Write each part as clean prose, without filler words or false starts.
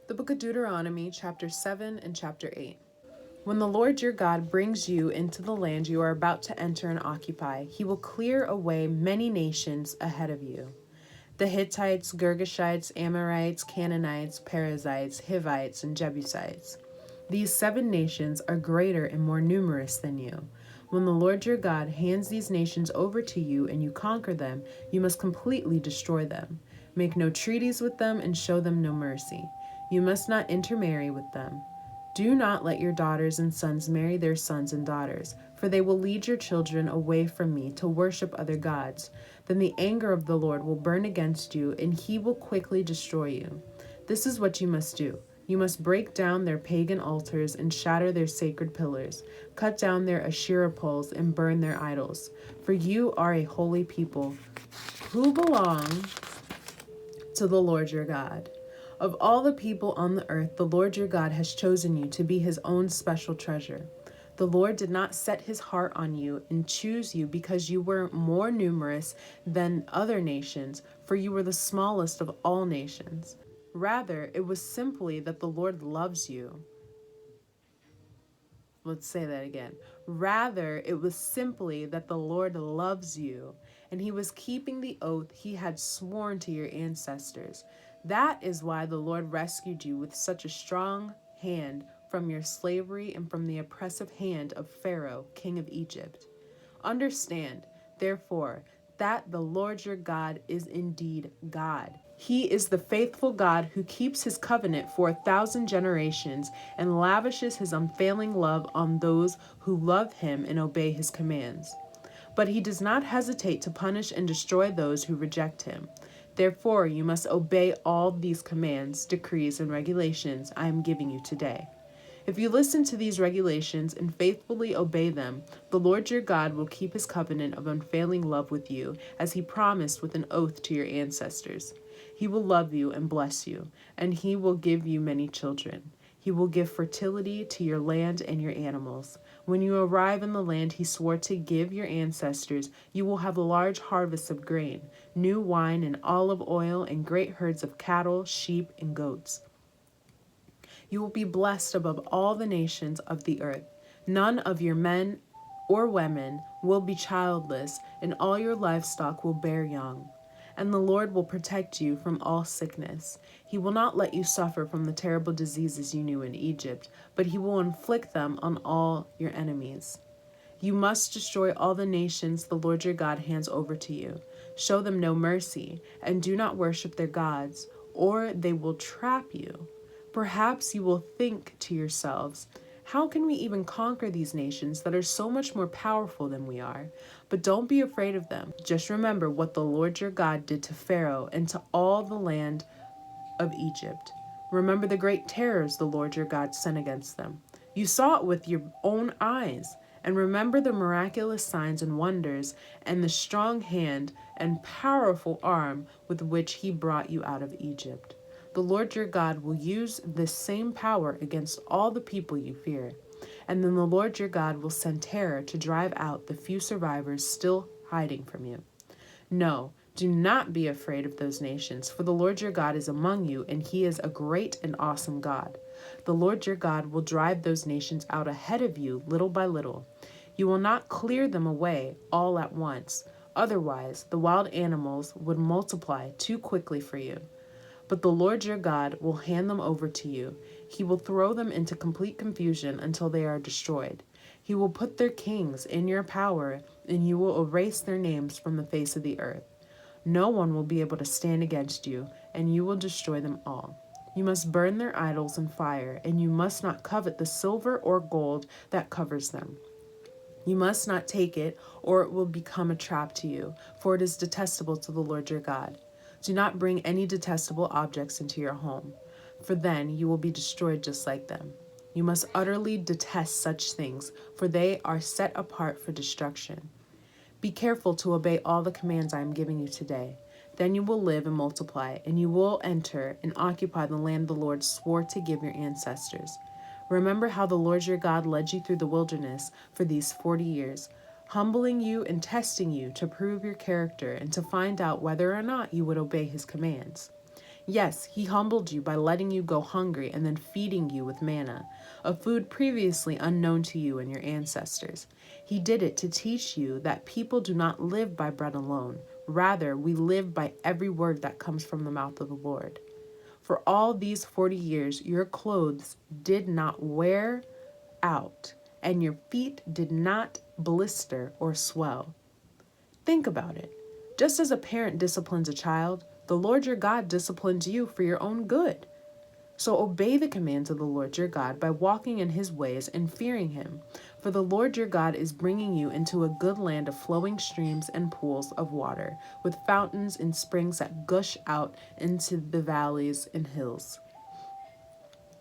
The book of Deuteronomy, chapter 7 and chapter 8. When the Lord your God brings you into the land you are about to enter and occupy, he will clear away many nations ahead of you. The Hittites, Girgashites, Amorites, Canaanites, Perizzites, Hivites, and Jebusites. These 7 nations are greater and more numerous than you. When the Lord your God hands these nations over to you and you conquer them, you must completely destroy them. Make no treaties with them and show them no mercy. You must not intermarry with them. Do not let your daughters and sons marry their sons and daughters, for they will lead your children away from me to worship other gods. Then the anger of the Lord will burn against you, and he will quickly destroy you. This is what you must do. You must break down their pagan altars and shatter their sacred pillars, cut down their Asherah poles and burn their idols. For you are a holy people who belong to the Lord your God. Of all the people on the earth, the Lord your God has chosen you to be his own special treasure. The Lord did not set his heart on you and choose you because you were more numerous than other nations, for you were the smallest of all nations. Rather, it was simply that the Lord loves you. Let's say that again. Rather, it was simply that the Lord loves you, and he was keeping the oath he had sworn to your ancestors. That is why the Lord rescued you with such a strong hand from your slavery and from the oppressive hand of Pharaoh, king of Egypt. Understand, therefore, that the Lord your God is indeed God. He is the faithful God who keeps his covenant for 1,000 generations and lavishes his unfailing love on those who love him and obey his commands. But he does not hesitate to punish and destroy those who reject him. Therefore, you must obey all these commands, decrees, and regulations I am giving you today. If you listen to these regulations and faithfully obey them, the Lord your God will keep his covenant of unfailing love with you, as he promised with an oath to your ancestors. He will love you and bless you, and he will give you many children. He will give fertility to your land and your animals. When you arrive in the land he swore to give your ancestors, you will have large harvests of grain, new wine and olive oil, and great herds of cattle, sheep, and goats. You will be blessed above all the nations of the earth. None of your men or women will be childless, and all your livestock will bear young. And the Lord will protect you from all sickness. He will not let you suffer from the terrible diseases you knew in Egypt, but he will inflict them on all your enemies. You must destroy all the nations the Lord your God hands over to you. Show them no mercy, and do not worship their gods, or they will trap you. Perhaps you will think to yourselves, how can we even conquer these nations that are so much more powerful than we are? But don't be afraid of them. Just remember what the Lord your God did to Pharaoh and to all the land of Egypt. Remember the great terrors the Lord your God sent against them. You saw it with your own eyes. And remember the miraculous signs and wonders and the strong hand and powerful arm with which he brought you out of Egypt. The Lord your God will use this same power against all the people you fear. And then the Lord your God will send terror to drive out the few survivors still hiding from you. No, do not be afraid of those nations, for the Lord your God is among you, and he is a great and awesome God. The Lord your God will drive those nations out ahead of you little by little. You will not clear them away all at once. Otherwise, the wild animals would multiply too quickly for you. But the Lord your God will hand them over to you. He will throw them into complete confusion until they are destroyed. He will put their kings in your power, and you will erase their names from the face of the earth. No one will be able to stand against you, and you will destroy them all. You must burn their idols in fire, and you must not covet the silver or gold that covers them. You must not take it, or it will become a trap to you, for it is detestable to the Lord your God. Do not bring any detestable objects into your home, for then you will be destroyed just like them. You must utterly detest such things, for they are set apart for destruction. Be careful to obey all the commands I am giving you today. Then you will live and multiply, and you will enter and occupy the land the Lord swore to give your ancestors. Remember how the Lord your God led you through the wilderness for these 40 years, humbling you and testing you to prove your character and to find out whether or not you would obey his commands. Yes, he humbled you by letting you go hungry and then feeding you with manna, a food previously unknown to you and your ancestors. He did it to teach you that people do not live by bread alone. Rather, we live by every word that comes from the mouth of the Lord. For all these 40 years, your clothes did not wear out, and your feet did not blister or swell. Think about it. Just as a parent disciplines a child, the Lord your God disciplines you for your own good. So obey the commands of the Lord your God by walking in his ways and fearing him. For the Lord your God is bringing you into a good land of flowing streams and pools of water, with fountains and springs that gush out into the valleys and hills.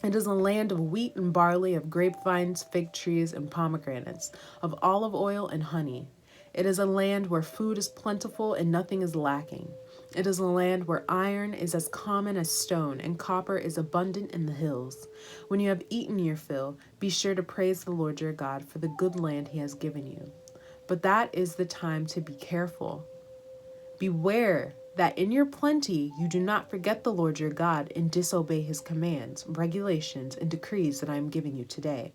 It is a land of wheat and barley, of grapevines, fig trees, and pomegranates, of olive oil and honey. It is a land where food is plentiful and nothing is lacking. It is a land where iron is as common as stone and copper is abundant in the hills. When you have eaten your fill, be sure to praise the Lord your God for the good land he has given you. But that is the time to be careful. Beware that in your plenty you do not forget the Lord your God and disobey his commands, regulations, and decrees that I am giving you today.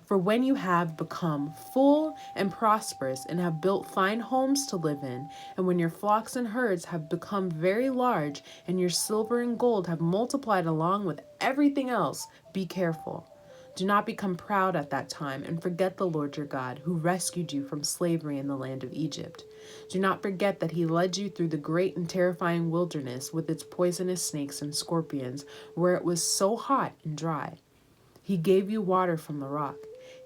For when you have become full and prosperous and have built fine homes to live in, and when your flocks and herds have become very large, and your silver and gold have multiplied along with everything else, be careful. Do not become proud at that time and forget the Lord your God, who rescued you from slavery in the land of Egypt. Do not forget that he led you through the great and terrifying wilderness with its poisonous snakes and scorpions, where it was so hot and dry. He gave you water from the rock.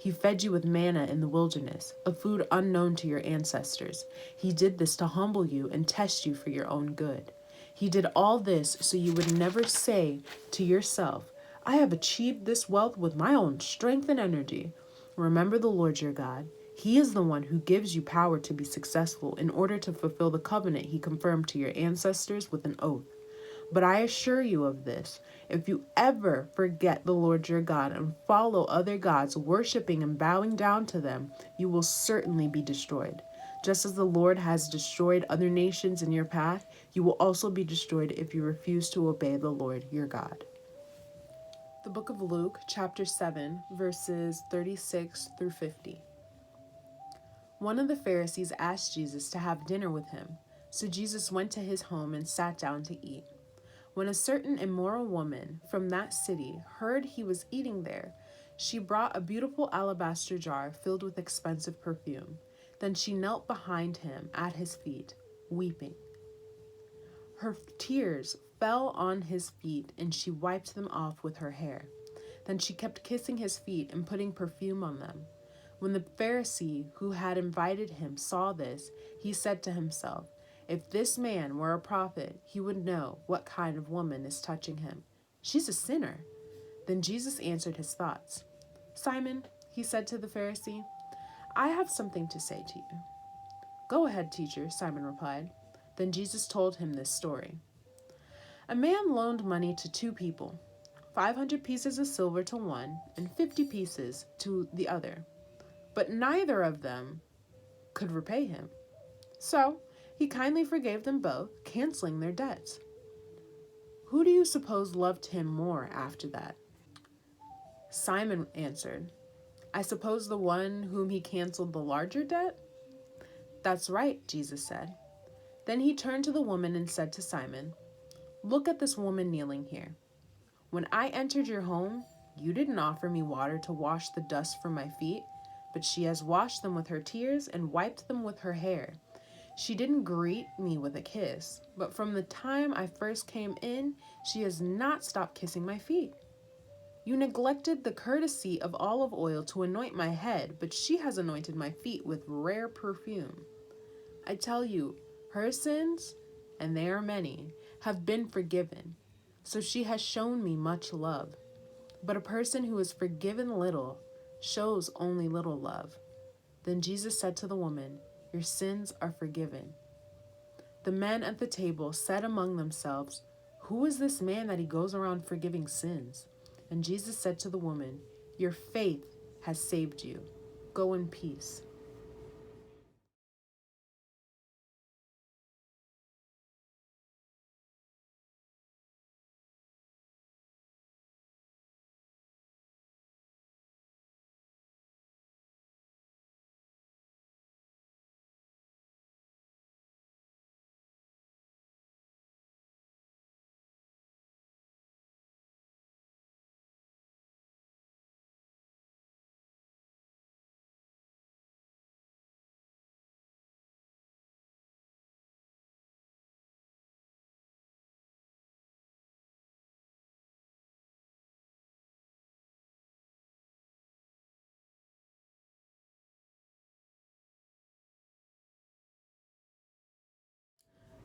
He fed you with manna in the wilderness, a food unknown to your ancestors. He did this to humble you and test you for your own good. He did all this so you would never say to yourself, I have achieved this wealth with my own strength and energy. Remember the Lord your God. He is the one who gives you power to be successful in order to fulfill the covenant he confirmed to your ancestors with an oath. But I assure you of this, if you ever forget the Lord your God and follow other gods, worshiping and bowing down to them, you will certainly be destroyed. Just as the Lord has destroyed other nations in your path, you will also be destroyed if you refuse to obey the Lord your God. The book of Luke, chapter 7, verses 36 through 50. One of the Pharisees asked Jesus to have dinner with him, so Jesus went to his home and sat down to eat. When a certain immoral woman from that city heard he was eating there, she brought a beautiful alabaster jar filled with expensive perfume. Then she knelt behind him at his feet, weeping. Her tears fell on his feet, and she wiped them off with her hair. Then she kept kissing his feet and putting perfume on them. When the Pharisee who had invited him saw this, he said to himself, if this man were a prophet, he would know what kind of woman is touching him. She's a sinner. Then Jesus answered his thoughts. Simon, he said to the Pharisee, I have something to say to you. Go ahead, teacher, Simon replied. Then Jesus told him this story. A man loaned money to two people, 500 pieces of silver to one and 50 pieces to the other. But neither of them could repay him. So he kindly forgave them both, canceling their debts. Who do you suppose loved him more after that? Simon answered, I suppose the one whom he canceled the larger debt? That's right, Jesus said. Then he turned to the woman and said to Simon, look at this woman kneeling here. When I entered your home, you didn't offer me water to wash the dust from my feet, but she has washed them with her tears and wiped them with her hair. She didn't greet me with a kiss, but from the time I first came in, she has not stopped kissing my feet. You neglected the courtesy of olive oil to anoint my head, but she has anointed my feet with rare perfume. I tell you, her sins, and they are many, have been forgiven, so she has shown me much love. But a person who is forgiven little shows only little love. Then Jesus said to the woman, your sins are forgiven. The men at the table said among themselves, who is this man that he goes around forgiving sins? And Jesus said to the woman, your faith has saved you. Go in peace.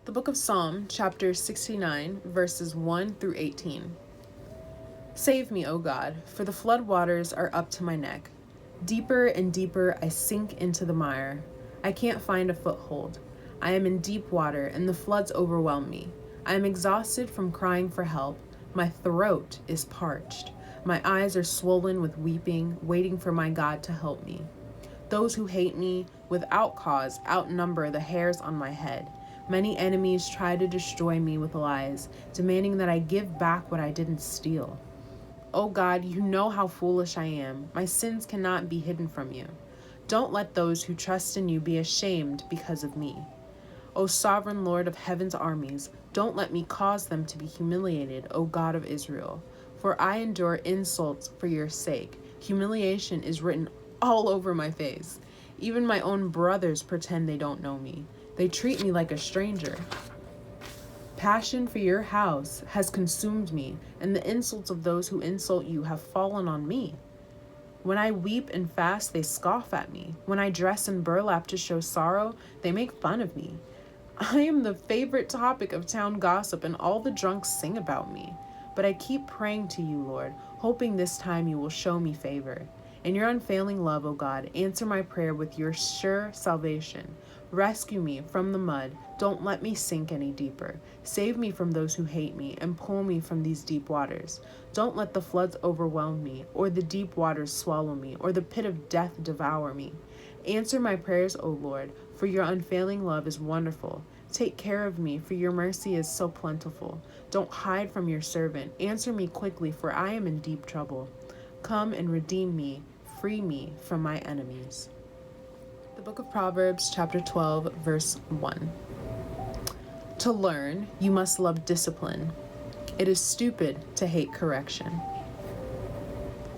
The book of Psalm, chapter 69, verses 1 through 18. Save me, O God, for the flood waters are up to my neck. Deeper and deeper I sink into the mire. I can't find a foothold. I am in deep water, and the floods overwhelm me. I am exhausted from crying for help. My throat is parched. My eyes are swollen with weeping, waiting for my God to help me. Those who hate me without cause outnumber the hairs on my head. Many enemies try to destroy me with lies, demanding that I give back what I didn't steal. O God, you know how foolish I am. My sins cannot be hidden from you. Don't let those who trust in you be ashamed because of me. O sovereign Lord of heaven's armies, don't let me cause them to be humiliated, O God of Israel. For I endure insults for your sake. Humiliation is written all over my face. Even my own brothers pretend they don't know me. They treat me like a stranger. Passion for your house has consumed me, and the insults of those who insult you have fallen on me. When I weep and fast, they scoff at me. When I dress in burlap to show sorrow, they make fun of me. I am the favorite topic of town gossip, and all the drunks sing about me. But I keep praying to you, Lord, hoping this time you will show me favor. In your unfailing love, O God, answer my prayer with your sure salvation. Rescue me from the mud. Don't let me sink any deeper. Save me from those who hate me and pull me from these deep waters. Don't let the floods overwhelm me, or the deep waters swallow me, or the pit of death devour me. Answer my prayers, O Lord, for your unfailing love is wonderful. Take care of me, for your mercy is so plentiful. Don't hide from your servant. Answer me quickly, for I am in deep trouble. Come and redeem me. Free me from my enemies. The book of Proverbs, chapter 12, verse 1. To learn, you must love discipline. It is stupid to hate correction.